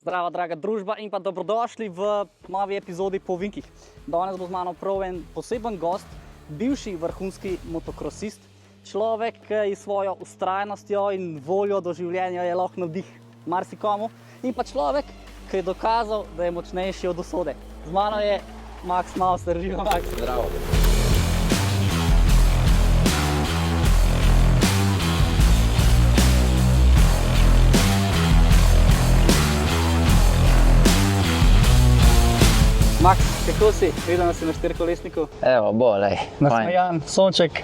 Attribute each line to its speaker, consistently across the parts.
Speaker 1: Zdravo, draga družba in pa dobrodošli v novi epizodi Po ovinkih. Danes bo z mano prav en poseben gost, bivši vrhunski motokrosist, človek, ki s svojo vztrajnostjo in voljo do življenja je lahko navdih marsikomu, in pa človek, ki je dokazal, da je močnejši od usode. Z mano je Max Mauster. Živijo, Max.
Speaker 2: Zdravo.
Speaker 1: Max, kako si? Vidim, da si na štirikolesniku.
Speaker 2: Evo, bolej.
Speaker 1: Nasmejan, sonček.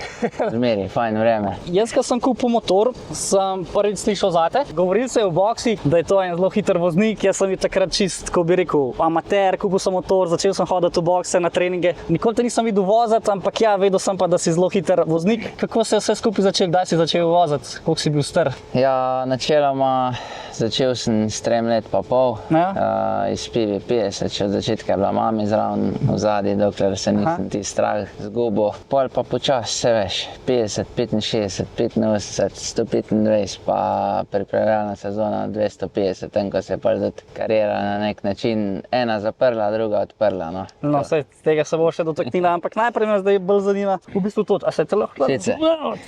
Speaker 2: Zmeri, fajn vreme.
Speaker 1: Jaz, ko sem kupil motor, sem prvič slišal zate. Govorili se je v boksih, da je to en zelo hiter voznik. Jaz sem bil takrat čist, ko bi rekel, amater, kupil sem motor, začel sem hoditi v bokse na treninge. Nikoli te nisem videl voziti, ampak ja, vedel sem pa, da si zelo hiter voznik. Kako se je vse skupaj začel, kdaj si začel voziti, koliko si bil star?
Speaker 2: Ja, načeloma začel sem s 3 let pa pol.
Speaker 1: Ja.
Speaker 2: Iz Pivi 50, še od začetka je bila mami zraven v zadnji, dokler se nisem ti strah zgubil. Pol pa počas, se veš, 50, 65, 85, 125, pa pripravljalna sezona 250, tem, ko se je pa tudi kariera na nek način ena zaprla, druga odprla.
Speaker 1: No, saj tega se bo še dotaknila, ampak najprej me zdaj bolj zanima, v bistvu to, a se te lahko...
Speaker 2: Sicer.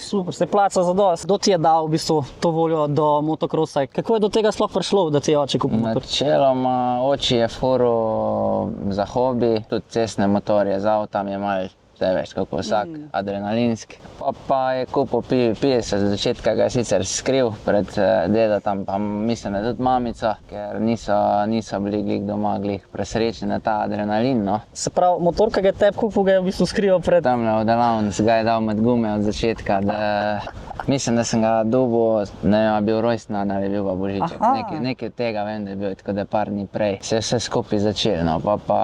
Speaker 1: Super, se placa za dost. Kdo ti je dal v bistvu to voljo do motokrosa? Kako je do tega sploh prišlo, da ti je oče kupil motor?
Speaker 2: Načeloma oči je furil za hobi, tudi cestne motorje z avtom je malo, zdaj veš, kako vsak, adrenalinski. Pa je kupil Pivi 50, z začetka ga je sicer skril pred dedotom, pa mislim, da tudi mamico, ker niso bili glih doma glih presrečni na ta adrenalin, no.
Speaker 1: Se pravi, motor, ki ga je tebi kupil, ga je v bistvu skrival pred...
Speaker 2: Tamle v delavnici ga je dal med gume od začetka, da mislim, da sem ga dobil, ne vem, bil rojstnan ali bil pa božiček. Nekaj od tega vem, da je bil, tako da par dni prej. Se je vse skupaj začelo, no, pa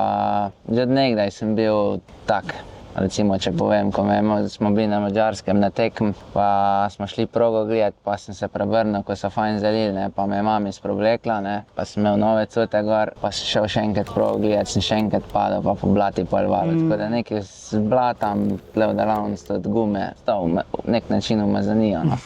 Speaker 2: že od nekdaj sem bil tak. Recimo, če povem, ko smo bili na Madžarskem na tekm, pa smo šli progo gledati, pa sem se prevrnil, ko so fajn zalili, ne, pa me je mami sproblekla, ne, pa sem imel nove cute gor, pa sem šel še enkrat progo gledati, sem še enkrat padel, pa po blati pol valo. Tako da nekaj z blatom, tle v delavnici od gume, to v nek način umazanijo, no.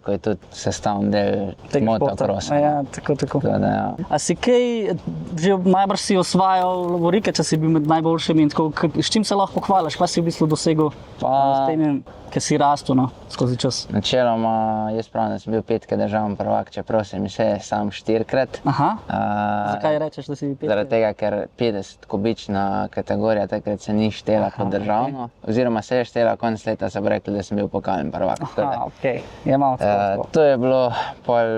Speaker 2: Ko je tudi sestavni del motokrosa.
Speaker 1: Ja, tako.
Speaker 2: Tako da, ja.
Speaker 1: A si kaj, že najbrž si osvajal lovorike, če si bil med najboljšimi in tako, s čim se lahko pohvališ, kaj si v bistvu dosegel s tem, ki si rastel, no, skozi čas?
Speaker 2: Načeloma, jaz pravim, da sem bil 5-krat državni prvak, čeprav sem še sam 4-krat.
Speaker 1: Zakaj rečeš, da si bil 5-krat?
Speaker 2: Zaradi tega, ker 50 kubična kategorija takrat se ni štela kot državno, oziroma se je štela, konec leta so rekli, da sem bil pokalni prvak.
Speaker 1: Je malo tako.
Speaker 2: To je bilo,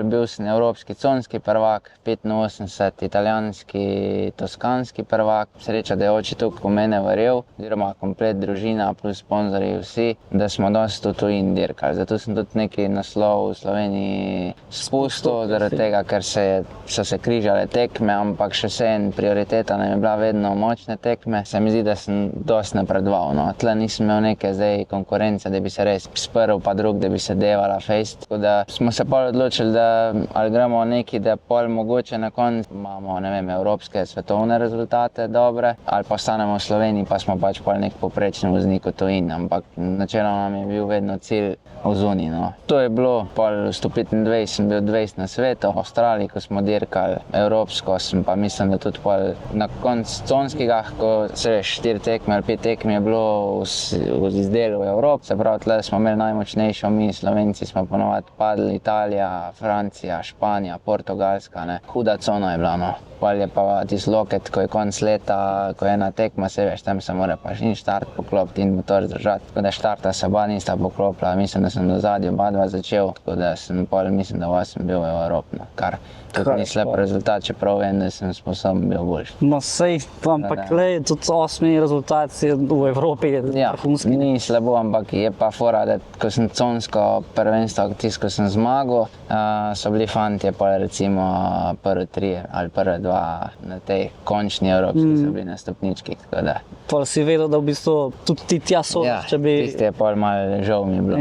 Speaker 2: bil sem evropski conski prvak, 85, italijanski, toskanski prvak. Sreča, da je oče tukaj v mene verjel, oziroma komplet družina plus sponzorji vsi, da smo dosti v tujini dirkali. Zato sem tudi neki naslov v Sloveniji spustil, zaradi tega, ker so se križale tekme, ampak še vseeno prioriteta nam je bila vedno močne tekme. Se mi zdi, da sem dosti napredoval, no. Tle nisem imel neke zdaj konkurence, da bi se res sprl, pa drug, da bi se devala fejst. Tako da smo se pol odločili, da ali gremo neki, da pol mogoče na koncu imamo, ne vem, evropske, svetovne rezultate dobre, ali pa ostanemo v Sloveniji, pa smo pač pol nek poprečni voznik v tujini, ampak načeloma nam je bil vedno cilj v zuniji, no. To je bilo, pol 125 sem bil 20 na svetu, v Avstraliji, ko smo dirkali, evropsko sem pa mislim, da tudi pol na koncu conskega, ko se veš, 4 tekme ali 5 tekme je bilo v izdelu v Evropi, se pravi, tle smo imeli najmočnejšo, mi Slovenci smo ponovadi padli, Italija, Francija, Španija, Portugalska, ne. Huda cona je bila, no. Pol je pa tisti loket, ko je konc leta, ko je ena tekma, se veš, tam se mora pa in štart poklopiti in motor zdržati. Tako da štarta se oba nista poklopila, mislim, da sem do zadnje oba dva začel, tako da sem pol, mislim, da sem bil v Evropi, no. Kar tudi ni slab rezultat, čeprav vem, da sem sposoben bil boljši.
Speaker 1: No sej, ampak glej, tudi 8. rezultat v Evropi je vrhunski.
Speaker 2: Ni slabo, ampak je pa fora, da ko sem consko prvenstvo, tisto, ko sem zmagal, so bili fantje pol recimo prvi 3 ali prvi 2 na tej končni evropski so bili na stopnički, tako da.
Speaker 1: Pol si vedel, da v bistvu tudi ti tja sodiš, če bi...
Speaker 2: Ja, tisti je pol malo žal mi je bilo.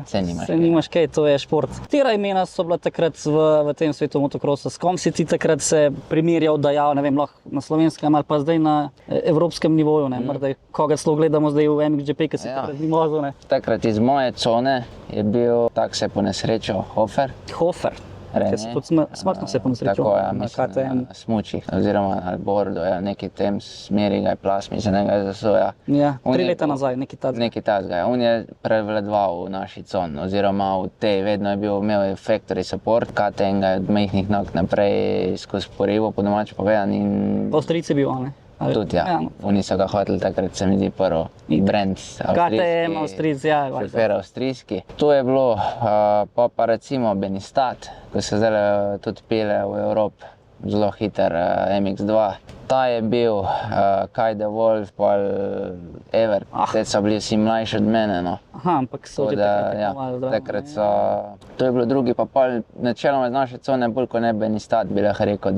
Speaker 2: Se
Speaker 1: nimaš kaj, to je šport. Katera imena so bila takrat v tem svetu motokrosa? S kom si ti takrat se primerjal, dajal, ne vem, lahko na slovenskem ali pa zdaj na evropskem nivoju, ne? Morda koga celo gledamo zdaj v MXGP, ki si takrat ni vozil, ne?
Speaker 2: Takrat iz moje cone je bil, tak se je ponesrečil, Hofer.
Speaker 1: Hofer. Ker se tudi smrtno se ponesrečil.
Speaker 2: Tako, ja,
Speaker 1: na
Speaker 2: mislim,
Speaker 1: KTM.
Speaker 2: na smučih, oziroma na bordu, ja, neki tem smeri ga je plas, mislim, da ga je zasoja.
Speaker 1: Ja,
Speaker 2: On
Speaker 1: 3
Speaker 2: je
Speaker 1: leta
Speaker 2: bil-
Speaker 1: nazaj, neki ta.
Speaker 2: Neki tasga, ja. On je prevladoval v naši coni, oziroma v tej, vedno je imel je factory support, KTM ga je od majhnih nog naprej skozi porivo, po domače povedano, in
Speaker 1: Avstrijci bil, ne? Ali-
Speaker 2: tudi, ja,
Speaker 1: no.
Speaker 2: oni so ga hoteli takrat, se mi zdi, prvo brand
Speaker 1: KTM, Avstrijci, ja. valjda.
Speaker 2: šofer avstrijski. To je bilo, pa recimo Benistat, ko se zdaj tudi pele v Evropi, zelo hiter MX2. Ta je bil, Kai de Wolf, pa Ever, te so bili vsi mlajši od mene. No.
Speaker 1: Aha, ampak so
Speaker 2: Tako
Speaker 1: že
Speaker 2: da,
Speaker 1: takrat
Speaker 2: ja,
Speaker 1: tekmovali zraven,
Speaker 2: takrat
Speaker 1: ne.
Speaker 2: so, to je bilo drugi, pa pol, načeloma iz naše cone, bolj kot ne Benistat, bi lahko rekel,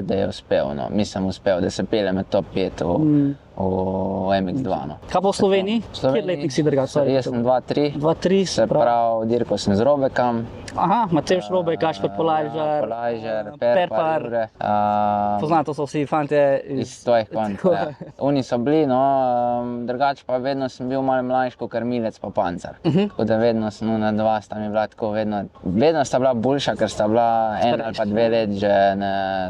Speaker 2: da je uspel. No. Mislim, uspel, da se pele med top 5 v MX2. No.
Speaker 1: Kaj pa v Sloveniji?
Speaker 2: V Sloveniji-
Speaker 1: Kjer letnik si drgal?
Speaker 2: Jaz sem 2-3,
Speaker 1: 2-3,
Speaker 2: se pravi, dirkal sem z Robekom.
Speaker 1: Aha, Matej Šrobek, Gašper Polajžar,
Speaker 2: Polajžer,
Speaker 1: Perpar.
Speaker 2: Jure.
Speaker 1: Poznato so vsi fantje
Speaker 2: Iz tvojih kont.
Speaker 1: Tako.
Speaker 2: Ja. Oni so bili, no, drugače pa vedno sem bil malo mlajši kot Milec pa Pancar. Tako da vedno sem na dva, sta mi bila tako, vedno sta bila boljša, ker sta bila 1 ali pa 2 let že,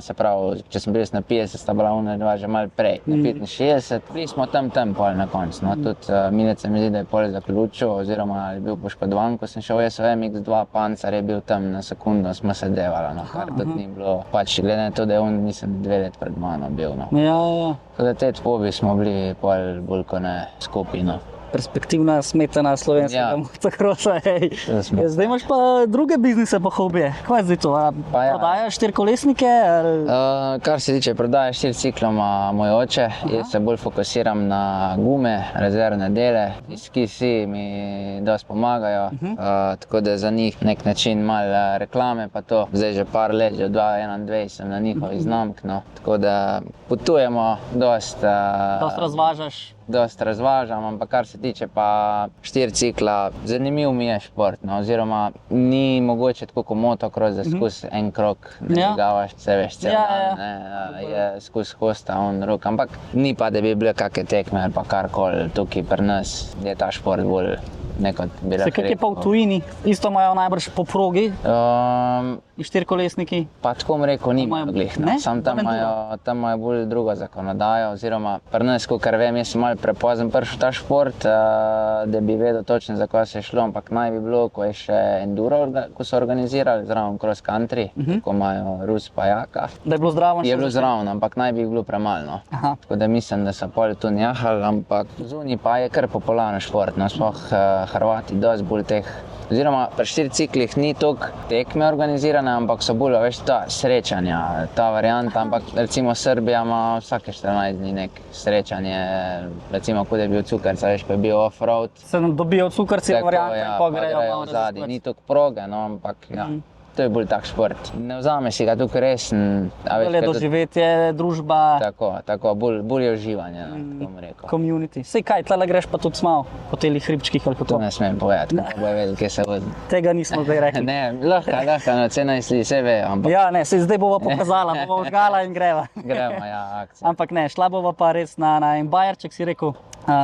Speaker 2: se pravi, če sem bil na 50, sta bila ona dva že malo prej, na 65. Bili smo tam pol na koncu, no, tudi Milec se mi zdi, da je pol zaključil, oziroma je bil poškodovan, ko sem šel jaz v MX2, Pancar je bil tam na sekundo, smo se devali, no, kar tudi ni bilo, pač glede na to, da je on, mislim, 2 let pred mano bil, no.
Speaker 1: Ja, ja.
Speaker 2: Tako da te tvobi smo bili bolj kot ne skupaj, no.
Speaker 1: Perspektivna smetana slovenskega
Speaker 2: Ja.
Speaker 1: motokrosa.
Speaker 2: To smo.
Speaker 1: Ja, zdaj imaš pa druge biznise pa hobije. Kaj je zdaj to?
Speaker 2: Pa ja.
Speaker 1: Prodajaš štirikolesnike? Ali...
Speaker 2: Kar se tiče prodaje 4 ciklov, ima moj oče. Jaz se bolj fokusiram na gume, rezervne dele. Skisi mi dosti pomagajo, tako da za njih nek način malo reklame, pa to. Zdaj že par let, že od 2021 sem na njihovi znamk, no. Tako da potujemo dosti.
Speaker 1: Dost razvažaš?
Speaker 2: Dosti razvažam, ampak kar se tiče pa 4 cikla, zanimiv mi je šport, no, oziroma ni mogoče tako kot motocross, da skozi en krog nabegavaš, se veš, cel dan, ne, je skozi hosta, on rok, ampak ni pa, da bi bile kakšne tekme ali pa karkoli tukaj pri nas, je ta šport bolj nekot bi lahko
Speaker 1: Kak je pa v tujini? Isto imajo najbrž po progi, štirikolesniki?
Speaker 2: Pa tako bom rekel, nimajo glih, no.
Speaker 1: Ne?
Speaker 2: Samo tam imajo bolj drugo zakonodajo, oziroma pri nas, kakor vem, jaz sem malo prepozen prišel v ta šport, da bi vedel točno, za kaj se je šlo, ampak naj bi bilo, ko je še enduro, ko so organizirali zraven cross country, ko imajo Rus pa Jaka.
Speaker 1: Da je bilo zdravo?
Speaker 2: Je bilo zraven, ampak naj bi bilo premalo, no.
Speaker 1: Aha.
Speaker 2: Tako da mislim, da so pol tu njahali, ampak zunaj pa je kar popularen šport, no, sploh Hrvati dosti bolj teh. Oziroma, pri 4 ciklih ni toliko tekme organizirane, ampak so bolj, veš, ta srečanja, ta varianta, ampak recimo Srbija ima vsake 14 dni nek srečanje, recimo, kot je bil Cukarca, veš, ko je bil off-road.
Speaker 1: Se nam dobijo cukarci variante in pa grejo malo
Speaker 2: v zadnji.
Speaker 1: raziskovati.
Speaker 2: Ni toliko proge, no, ampak ja. To je bolj tak šport. Ne vzame si ga tukaj resen.
Speaker 1: Bolje doživetje, družba,
Speaker 2: Tako, bolj je uživanje, no, tako bom rekel.
Speaker 1: community. Sej kaj, tlele greš pa tudi malo po telih hribčkih ali
Speaker 2: To
Speaker 1: kako?
Speaker 2: ne smem povedati, kako bojo vedeli, kje se vozi.
Speaker 1: Tega nismo zdaj rekli.
Speaker 2: Ne, lahko, no, cena je vse vejo, ampak
Speaker 1: Ja, ne, se zdaj bova pokazala, bova žgala in greva.
Speaker 2: gremo, ja, akcija.
Speaker 1: Ampak ne, šla bova pa res na en bajerček, si rekel,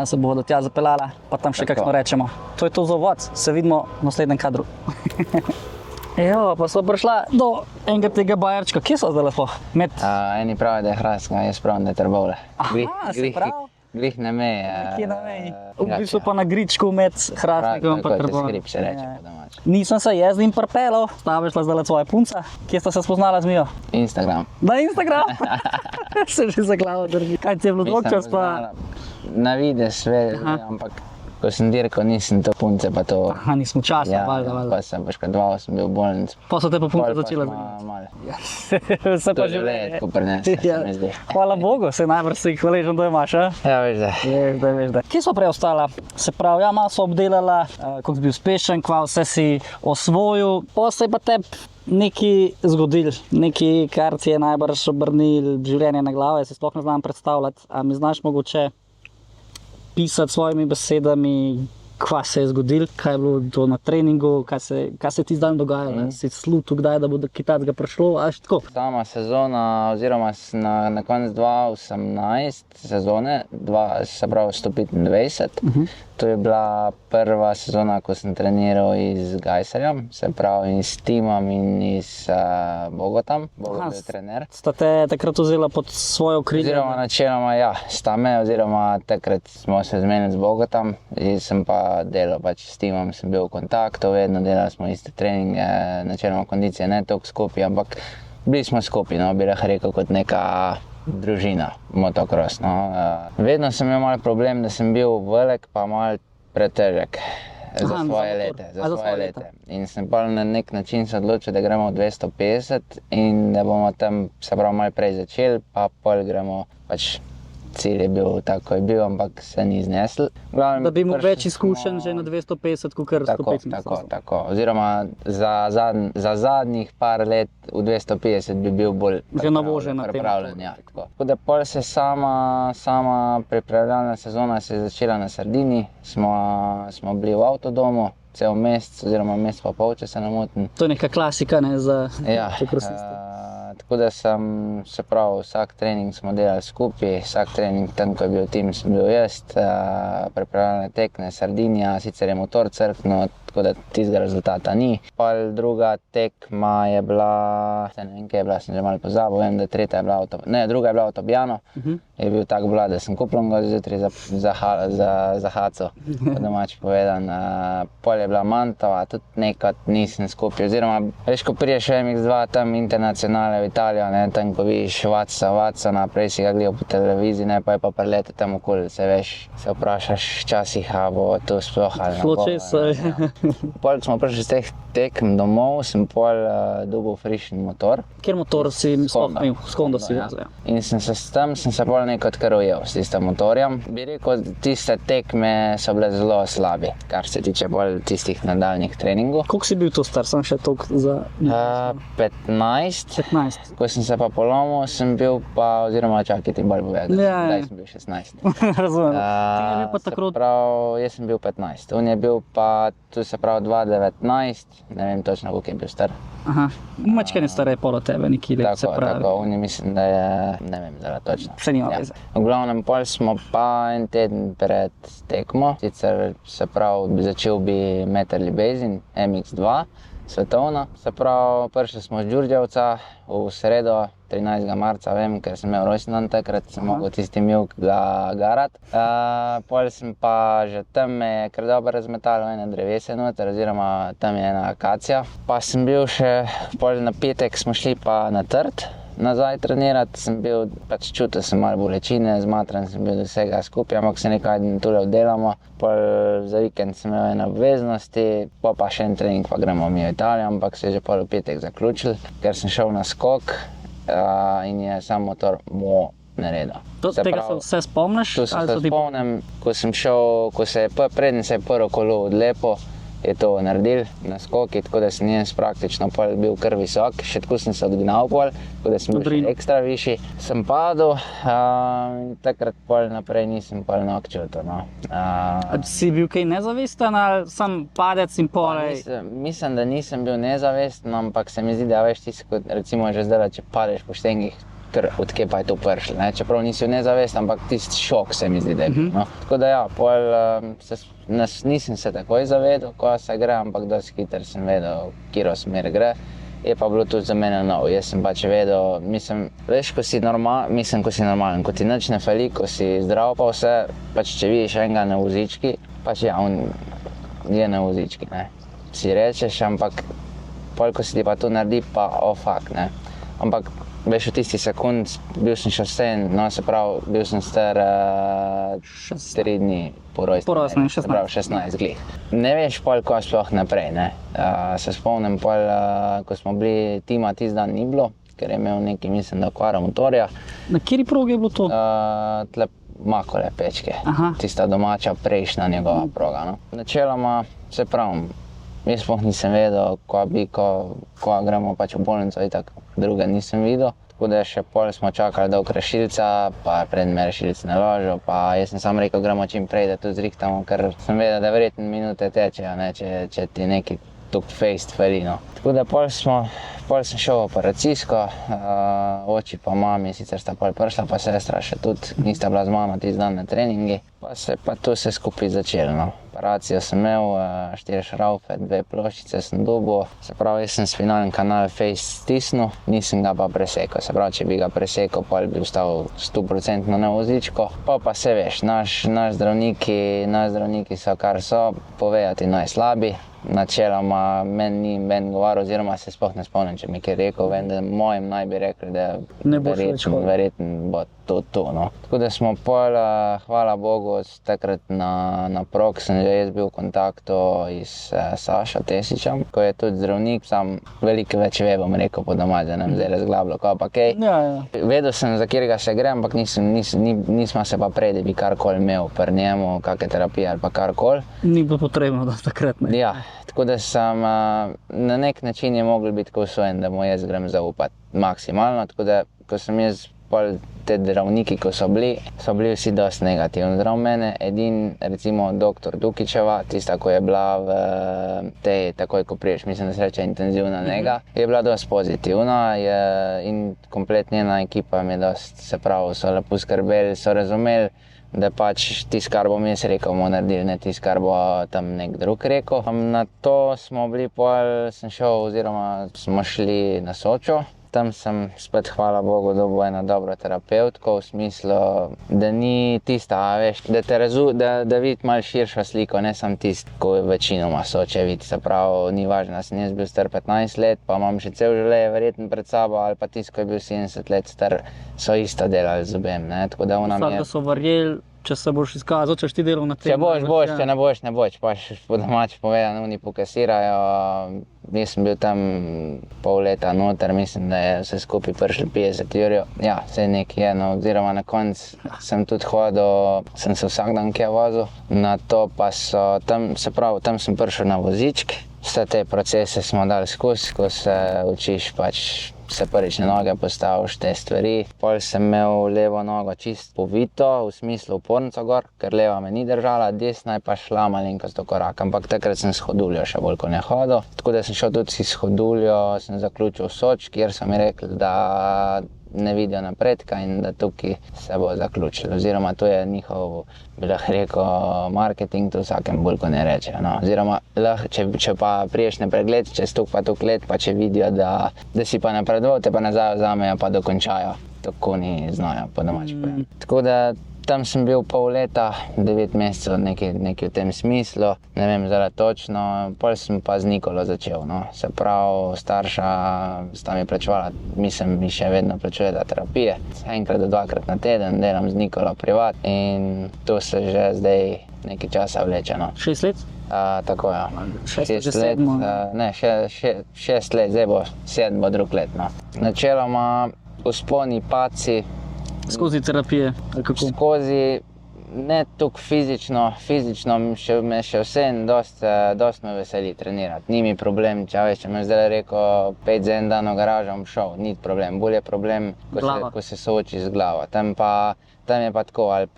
Speaker 1: se bova do tja zapeljala, pa tam še
Speaker 2: Tako.
Speaker 1: kakšno rečemo. To je to za uvod, se vidimo v naslednjem kadru. Evo, pa smo prišla do enega tega bajerčka, kje so zdaj lepo? Med
Speaker 2: Eni pravijo, da je Hrastka, jaz pravim, da je Trbovlje.
Speaker 1: se pravi?
Speaker 2: Glih na meji.
Speaker 1: kje na meji. V bistvu pa na gričku med Hrastnikom in
Speaker 2: Tako, to
Speaker 1: Trbovljem.
Speaker 2: skrip se reče
Speaker 1: Ja.
Speaker 2: po domače.
Speaker 1: Nisem se jaz z njim pripelal, ta je šla zdaj tvoja punca. Kje sta se spoznala z Mijo?
Speaker 2: Instagram.
Speaker 1: Na Instagram? Se že za glavo drži. Kaj ti je bilo dolg čas pa?
Speaker 2: poznala Na vides, ampak ko sem dirkal, nisem to punce pa to.
Speaker 1: Aha, nismo časa,
Speaker 2: Ja,
Speaker 1: valjda.
Speaker 2: pa sem poškodoval, sem bil bolen.
Speaker 1: Pa so te pa punce
Speaker 2: Pol pa
Speaker 1: začela
Speaker 2: smo
Speaker 1: zanimati.
Speaker 2: malo.
Speaker 1: Se
Speaker 2: To
Speaker 1: pa
Speaker 2: je
Speaker 1: že
Speaker 2: življenje, tako prinese, se mi zdi.
Speaker 1: Hvala Bogu, se najbrž si jih hvaležen, da imaš, a?
Speaker 2: Ja, veš, da.
Speaker 1: Veš, da. Kje so prej ostala? Se pravi, ja, malo so obdelala, kako si bil uspešen, kva vse si osvojil, pa se je pa tebi nekaj zgodil, nekaj, kar ti je najbrž obrnil življenje na glavo, jaz si sploh ne znam predstavljati. A mi znaš mogoče pisati svojimi besedami, kva se je zgodil, kaj je bilo to na treningu, kaj se ti zdaj dogajalo, si slutil kdaj, da bo do Kitajskega prišlo, a še tako?
Speaker 2: Sama sezona, oziroma na konec 2018 sezone, se pravi 125, To je bila prva sezona, ko sem treniral z Gajserjem, se pravi s timom in z Bogotom. Bogot je bil trener.
Speaker 1: Sta te takrat vzela pod svojo okrilje?
Speaker 2: Oziroma načeloma ja, sta me, oziroma takrat smo se zmenili z Bogotom. Jaz sem pa delal pač s timom, sem bil v kontaktu, vedno delali smo iste treninge, načeloma kondicije ne toliko skupaj, ampak bili smo skupaj, no, bi lahko rekel kot neka družina, motocross. No. Vedno sem imel malo problem, da sem bil velik pa malo pretežek za svoje lete. In sem pa na nek način se odločil, da gremo v 250 in da bomo tam se pravi malo prej začeli, pa pol gremo pač. Cilj je bil tako, je bil, ampak se ni znesel.
Speaker 1: Da bi imel več izkušenj že na 250, kot kar 150.
Speaker 2: Tako. Oziroma za zadnjih par let v 250 bi bil bolj pripravljen. Ja, tako da pol se sama pripravljalna sezona se je začela na Sardini. Smo bili v avtodomu cel mesec, oziroma mesec pa pol, če se ne motim.
Speaker 1: To je neka klasika, ne, za motocrossiste.
Speaker 2: Tako da se pravi, vsak trening smo delali skupaj, vsak trening tam, ko je bil tim, sem bil jaz, pripravljalne tekme, Sardinija, sicer je motor crknil, tako da tistega rezultata ni. Pol druga tekma je bila, ne vem, kaj je bila, sem že malo pozabil, vem, da druga je bila v Tobjano. Je bil tak vlad, da sem kupil ga zjutraj za haco, po domač povedan. Pol je bila Mantova, tudi nekaj nisem skupaj, oziroma veš, ko priješ v MX2 tam internacionale v Italijo, ne, tam ko vidiš Watsona, prej si ga gledal po televiziji, ne, pa je pa prelete tam okoli, se vprašaš včasih, a bo to sploh ali ne. Pol smo prišli z teh tekem domov, sem pol dobil frišen motor.
Speaker 1: Kjer motor si sploh imel? S Hondo si vozil?
Speaker 2: In sem se pol nekaj kar ujel s tistim motorjem. Bi rekel, tiste tekme so bile zelo slabe, kar se tiče bolj tistih nadaljnjih treningov.
Speaker 1: Koliko si bil to star? Sem še toliko za...
Speaker 2: 15. Ko sem se pa polomil, sem bil pa, oziroma čakaj ti bolj povedati, zdaj sem bil 16.
Speaker 1: Razumem. Ti je bil pa takrat?
Speaker 2: Jaz sem bil 15. On je bil pa, tu se pravi 2019, ne vem točno, koliko je bil star.
Speaker 1: Mačkaj ne starej pol od tebe, neki let se pravi.
Speaker 2: Tako, on je mislim, da je, ne vem zdaj točno.
Speaker 1: Vse nima veze.
Speaker 2: V glavnem pol smo pa en teden pred tekmo, sicer se pravi začel bi Metterli Basin, MX2, svetovna. Se pravi, prišli smo z Đurđevca v sredo, 13. marca, vem, ker sem imel rojstni dan takrat, sem mogel tisti milk ga garat. Pol sem pa že tam me je kar dobro razmetalo ene drevese noter, oziroma tam je ena akacija. Pa sem bil še, pol na petek smo šli pa na Trd nazaj trenirati, sem bil, pač čutil sem malo bolečine, zmatran sem bil do vsega skupaj, ampak se nekaj tule oddelamo. Pol za vikend sem imel ene obveznosti, pa še en trening, pa gremo mi v Italijo, ampak se je že pol v petek zaključil, ker sem šel na skok in je sam motor naredil.
Speaker 1: Tega se vse spomniš?
Speaker 2: To se spomnim, ko sem šel, preden se je prvo kolo odlepil, je to naredil na skoki, tako da sem jaz praktično bil kar visok, še tako sem se odgnal pol, tako da sem bil še ekstra višji. Sem padel in takrat pol naprej nisem pol nog čutil. No.
Speaker 1: Si bil kaj nezavesten ali sam padec in pol?
Speaker 2: Mislim, da nisem bil nezavesten, ampak se mi zdi, da veš tisto, kot recimo že zdaj, če padeš po štengih, odkje pa je to prišlo, ne? Čeprav nisi nezavesten, ampak tisti šok se mi zdi, da je bil. No. Tako da ja, pol nisem se takoj zavedel, ko se gre, ampak dosti hitro sem vedel, katero smer gre. Je pa bilo tudi za mene nov. Jaz sem pač vedel, veš, ko si normalen, ko ti nič ne fali, ko si zdrav pa vse, pač če vidiš enega na vozički, pač ja, on je na vozički, ne. Si rečeš, ampak pol, ko si ti pa to naredi, pa fuck, ne. Ampak veš, v tisti sekund bil sem še vsem, no se pravi, bil sem star 3 dni po rojstvu, se pravi 16 glih. Ne veš pol, ko sploh naprej, ne. Se spomnim pol, ko smo bili tima, tisti dan ni bilo, ker je imel neki, mislim, da okvara motorja.
Speaker 1: Na kateri progi je bilo to?
Speaker 2: Tle Makole, Pečke, tista domača prejšnja njegova proga, no. Načeloma, se pravim, jaz sploh nisem vedel, ko gremo pač v bolnico, itak druga nisem videl. Tako da še pol smo čakali dolg rešilca, pa preden me rešilc naložil, pa jaz sem sam rekel, gremo čim prej, da to zrihtamo, ker sem vedel, da verjetno minute tečejo, ne, če ti nekaj tukaj fejst felino. Tako da pol sem šel v operacijsko, oči pa mami, sicer sta pol prišla, pa sestra še tudi, nista bila z mano tisti dan na treningi, pa se pa to vse skupaj začelo, no. Operacijo sem imel, 4 šraufe, 2 ploščice sem dobil, se pravi, jaz sem spinalni kanal fejst stisnil, nisem ga pa presekal, se pravi, če bi ga presekal, pol bi ostal 100% na vozičko, pa se veš, naši zdravniki so kar so, povejo ti najslabi. Načeloma meni ni ben govoril, oziroma se sploh ne spomnim, če mi je kaj rekel, vem, da mojim naj bi rekli, da verjetno bo to, no. Tako da smo pol, hvala Bogu, takrat na prog sem že jaz bil v kontaktu s Sašo Tesičem, ko je tudi zdravnik, sam veliko več ve, bom rekel po domač, da nam zdaj razglabljal, kaj pa kaj.
Speaker 1: Ja.
Speaker 2: Vedel sem, za katerega se gre, ampak nismo se pa prej, da bi karkoli imel pri njemu, kakšne terapije ali pa karkoli.
Speaker 1: Ni bilo potrebno, da takrat ne.
Speaker 2: Ja, tako da sem na nek način je mogel biti tako usojen, da mu jaz grem zaupati maksimalno, tako da ko sem jaz pol te zdravniki, ko so bili vsi dosti negativni. Zdrav mene, recimo doktor Dukičeva, tista, ko je bila v tej, takoj ko priješ, mislim, da se reče intenzivna nega, je bila dosti pozitivna in komplet njena ekipa mi je dosti, se pravi, so lepo skrbeli, so razumeli, da pač tisto, kar bom jaz rekel, bomo naredili, ne tisto, kar bo tam nek drug rekel. Na to smo bili sem šel oziroma smo šli na Sočo. Tam sem spet, hvala Bogu, dobil eno dobro terapevtko, v smislu, da ni tista, veš, da vidi malo širšo sliko, ne samo tisto, ko večinoma Soče vidi. Se pravi, ni važno, da sem jaz bil star 15 let, pa imam še cel življenje verjetno pred sabo, ali pa tisto, ko je bil 70 let star, so isto delali z obem, ne. Tako da ona mi je...
Speaker 1: So verjeli, če se boš izkazal, če ti delal na tem.
Speaker 2: Če boš, če ne boš, pa še po domač povedano, oni pokasirajo. Jaz sem bil tam pol leta noter, mislim, da je vse skupaj prišli 50 jurjev. Ja, vse nekaj je, no, oziroma na koncu sem tudi hodil, sem se vsak dan kje vozil. Na to pa tam sem prišel na vozičk. Vse te procese smo dali skozi, ko se učiš, pač se prvič na noge postaviš te stvari. Pol sem imel levo nogo čist povito, v smislu opornico gor, ker leva me ni držala, desna je pa šla malenkost do koraka, ampak takrat sem s hoduljo še bolj kot ne hodil. Tako da sem šel tudi s hoduljo, sem zaključil Soč, kjer so mi rekli, da ne vidijo napredka in da tukaj se bo zaključilo. Oziroma to je njihov, bi lahko rekel, marketing, to vsakem bolj kot ne rečejo, no. Oziroma, če pa priješ na pregled, čez tuk let, pa če vidijo, da si pa napredoval, te pa nazaj vzamejo pa dokončajo. Tako ni znajo po domač povedano. Tako da tam sem bil pol leta, 9 mesecev, nekaj v tem smislu, ne vem zdaj točno, pol sem pa z Nikolo začel, no. Se pravi, starša sta mi plačevala, mislim, mi še vedno plačujeta terapije. Enkrat do dvakrat na teden delam z Nikolo privat in to se že zdaj nekaj časa vleče, no.
Speaker 1: 6 let?
Speaker 2: Tako, ja.
Speaker 1: 6 let,
Speaker 2: ne, 6 let, zdaj bo 7 bo drug let, no. Načeloma vzponi, padci.
Speaker 1: Skozi terapije, ali kako?
Speaker 2: Skozi, ne toliko fizično me še vseeno dosti me veseli trenirati. Ni mi problem, če me zdaj rekel 5 za en dan v garažo, bom šel, ni problem. Bolj je problem, ko se sooči z glavo. Tam je pa tako, ali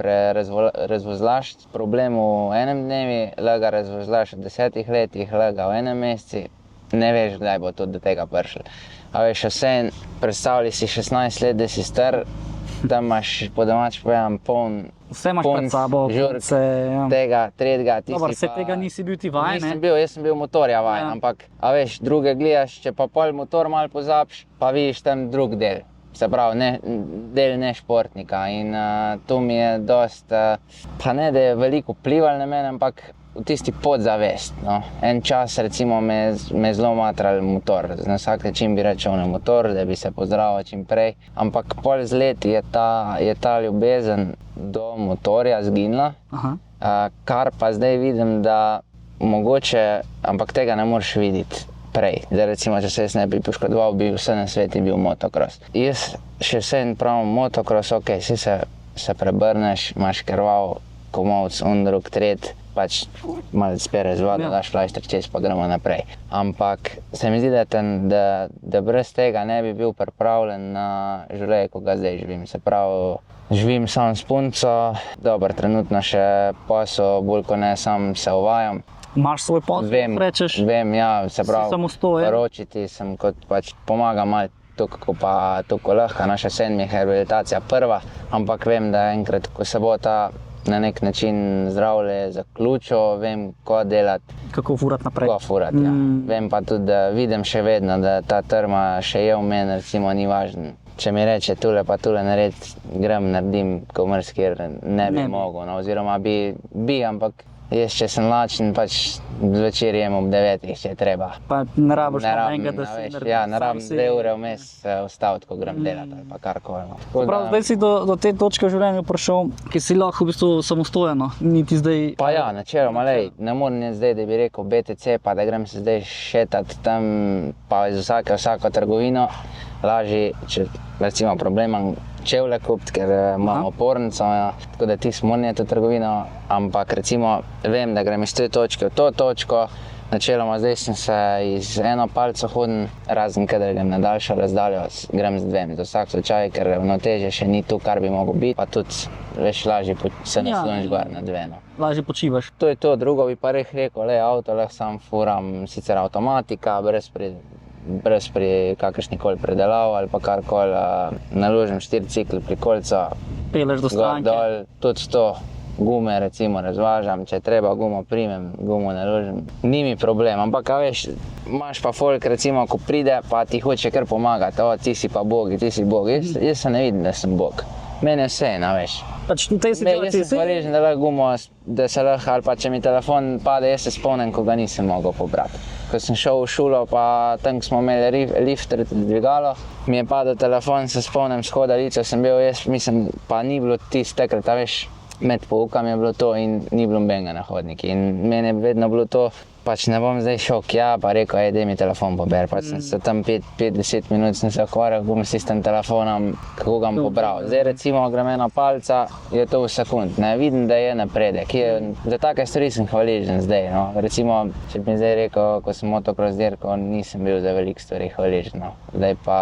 Speaker 2: razvozlaš problem v enem dnevi, lahko ga razvozlaš v 10 letih, lahko ga v enem meseci, ne veš, kdaj bo to do tega prišlo. A veš, vseeno, predstavljaj si 16 let, da si star, tam imaš po domač povedano
Speaker 1: vse imaš pred sabo,
Speaker 2: žurk, tega, tretjega, ti
Speaker 1: dobar, si pa... Tega nisi bil ti vajen, ne?
Speaker 2: Jaz sem bil motorja vajen, ampak, a veš, druge gledaš, če pa pol motor malo pozabiš, pa vidiš tam drug del. Se pravi, del nešportnika in to mi je dosti, pa ne, da je veliko vplivalo na mene, ampak v tisti podzavest, no. En čas recimo me zelo matral motor, na vsak način bi rečel na motor, da bi se pozdravil čim prej, ampak pol z leti je ta ljubezen do motorja zginila, kar pa zdaj vidim, da mogoče, ampak tega ne moreš videti prej. Zdaj recimo, če se jaz ne bi poškodoval, bi vse na sveti bil motocross. Jaz še vseeno pravim motocross, ok, si se prebrneš, imaš krvav, komolc, drug, tret, pač malo spere z vodo, daš flajster čez, pa gremo naprej. Ampak se mi zdi, da brez tega ne bi bil pripravljen na življenje, ko ga zdaj živim. Se pravi, živim sam s punco, dobro, trenutno še posel, bolj ko ne, sam se uvajam.
Speaker 1: Imaš svoj posel, rečeš?
Speaker 2: Vem, ja, se pravi,
Speaker 1: samostojen.
Speaker 2: poročiti sem kot pač pomagam malo tukaj, pa tukaj lahko, naša semi rehabilitacija prva, ampak vem, da enkrat, ko se bo ta na nek način zdravje zaključil, vem, ko delati,
Speaker 1: Kako furati naprej.
Speaker 2: ko furati. Ja. Vem pa tudi, da vidim še vedno, da ta trma še je v meni, recimo, ni važno. Če mi reče tule pa tule naredi, grem, naredim, ko mrskir ne bi mogel, no, oziroma bi, ampak jaz, če sem lačen, pač zvečer jem ob 9, če je treba.
Speaker 1: Pa ne rabiš enega, da si
Speaker 2: narediš. Ja, ne rabim 2 ure vmes ustaviti, ko grem delati ali pa karkoli. No.
Speaker 1: Prav, zdaj si do te točke v življenju prišel, ki si lahko v bistvu samostojen, niti zdaj...
Speaker 2: Pa ja, načeloma, ne morem zdaj, da bi rekel BTC, pa da grem se zdaj šetati tam, pa iz vsako trgovino. Lažje, če recimo problem imam čevlje kupiti, ker imam opornico, tako da ti moram iti v trgovino, ampak recimo vem, da grem iz te točke v to točko, načeloma zdaj sem se iz eno palco hodim, razen kadar grem na daljšo razdaljo, grem z 2, za vsak slučaj, ker ravnotežje še ni tu, kar bi moglo biti, pa tudi veš, lažje se nasloniš gor na 2. No.
Speaker 1: Lažje počivaš.
Speaker 2: To je to, drugo bi pa rekel, avto lahko sam furam, sicer avtomatika, brez pri kakršnikoli predelav ali pa karkoli, naložim 4 cikle pri kolcu,
Speaker 1: Peleš do stranke.
Speaker 2: dol, tudi to, gume recimo razvažam, če treba gumo primem, gumo naložim, ni mi problem, ampak veš, imaš pa folk recimo, ko pride, pa ti hoče kar pomagati, ti si pa bog, ti si bog, jaz se ne vidim, da sem bog. Meni je vseeno, veš.
Speaker 1: Pač v tej situaciji
Speaker 2: jaz sem hvaležen, da lahko gumo, da se lahko, ali pa če mi telefon pade, jaz se spomnim, ko ga nisem mogel pobrati. Ko sem šel v šolo, pa tam smo imeli lift, dvigalo, mi je padel telefon, se spomnim, shodalico sem bil, jaz mislim, pa ni bilo takrat, veš, med poukami je bilo to in ni bilo nobenega na hodniku. In meni je vedno bilo to, pač ne bom zdaj šel tja, pa rekel, daj mi telefon pober. Pač sem se tam 5-10 minut sem se ukvarjal, kako s tistim telefonom, kako ga bom pobral. Zdaj recimo grem ena palca, je to v sekund, ne vidim, da je napredek. Za take stvari sem hvaležen zdaj. No. Recimo, če bi mi zdaj rekel, ko sem motocross dirkal, nisem bil za veliko stvari hvaležen. No. Zdaj pa...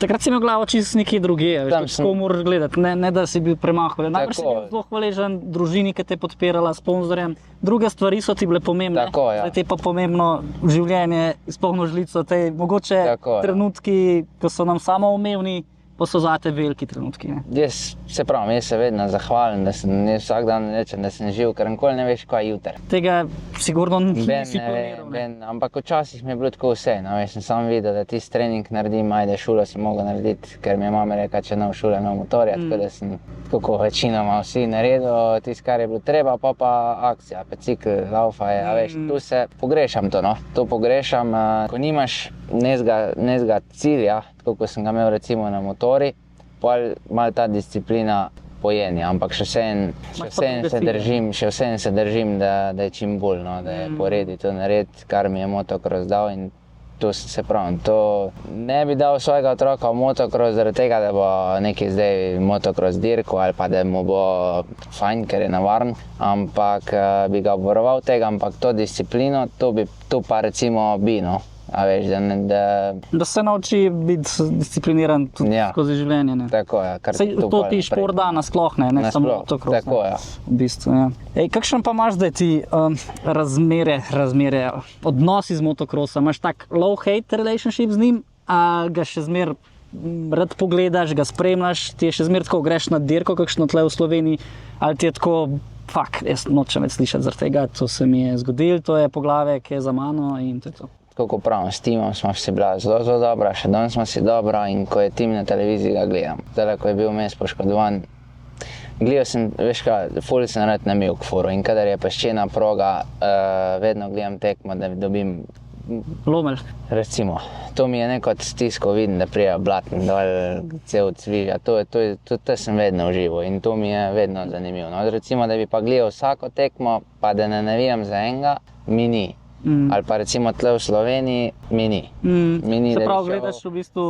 Speaker 1: Takrat si imel glavo čisto nekje drugje, tako moraš gledati, ne da si bil premahal. Najprej si bil zelo hvaležen družini, ki te je podpirala, sponzorjem. Druge stvari so ti bile pomembne.
Speaker 2: Tako, ja.
Speaker 1: Zdaj ti je pa pomembno življenje, izpolno žlico, te mogoče trenutki, ko so nam samoumevni, pa so zate veliki trenutki. Ne?
Speaker 2: Jaz se vedno zahvalim, da sem vsak dan rečem, da sem živ, ker nikoli ne veš, kaj je jutri.
Speaker 1: Tega sigurno nisi planiral.
Speaker 2: Ampak včasih mi je bilo tako vse, no, sem sam videl, da tisti trening naredim, ajde, šolo sem mogel narediti, ker mi je mama rekla, če ne v šole, ne v motorja, tako da sem tako večinoma vsi naredil tisto, kar je bilo treba, pa akcija, bicikl, laufa je, veš, tu se pogrešam to, no, to pogrešam, ko nimaš nezga cilja, tako kot sem ga imel recimo na motori, pa malo ta disciplina pojenja, ampak še vseeno se držim, da je čim bolj, no, da je poredi to narediti, kar mi je motocross dal in to se pravim, to ne bi dal svojega otroka v motocross zaradi tega, da bo nekaj zdaj motocross dirkal ali pa da mu bo fajn, ker je navaren, ampak bi ga obvaroval tega, ampak to disciplino, to pa recimo bi, no. A veš,
Speaker 1: da se nauči biti discipliniran tudi skozi življenje. Ne?
Speaker 2: Tako je.
Speaker 1: To ti šport da nasploh, ne samo motocross.
Speaker 2: Tako je.
Speaker 1: V bistvu, ja. Kakšen pa imaš zdaj ti razmere, odnosi z motocrossom? Imaš tak love-hate relationship z njim, a ga še zmer rad pogledaš, ga spremljaš, ti je še zmer tako, greš na dirko, kakšno tle v Sloveniji, ali ti je tako, jaz nočem več slišati zaradi tega, to se mi je zgodilo, to je poglavje, ki je za mano in to je to.
Speaker 2: Tako kot pravim, s timom smo si bila zelo dobra, še danes smo si dobra in ko je tim na televiziji, ga gledam. Zdaj, ko je bil vmes poškodovan, gledal sem, veš kaj, ful sem rad na milkforu in kadar je peščena proga, vedno gledam tekmo, da dobim
Speaker 1: lomelj.
Speaker 2: Recimo, to mi je neko stisko, vidim, da prija blaten dol, cel cviža, to sem vedno užival in to mi je vedno zanimivo. No, recimo, da bi pa gledal vsako tekmo, pa da ne navijam za enega, mi ni. Ali pa recimo tle v Sloveniji, mi ni.
Speaker 1: Se pravi, gledaš v bistvu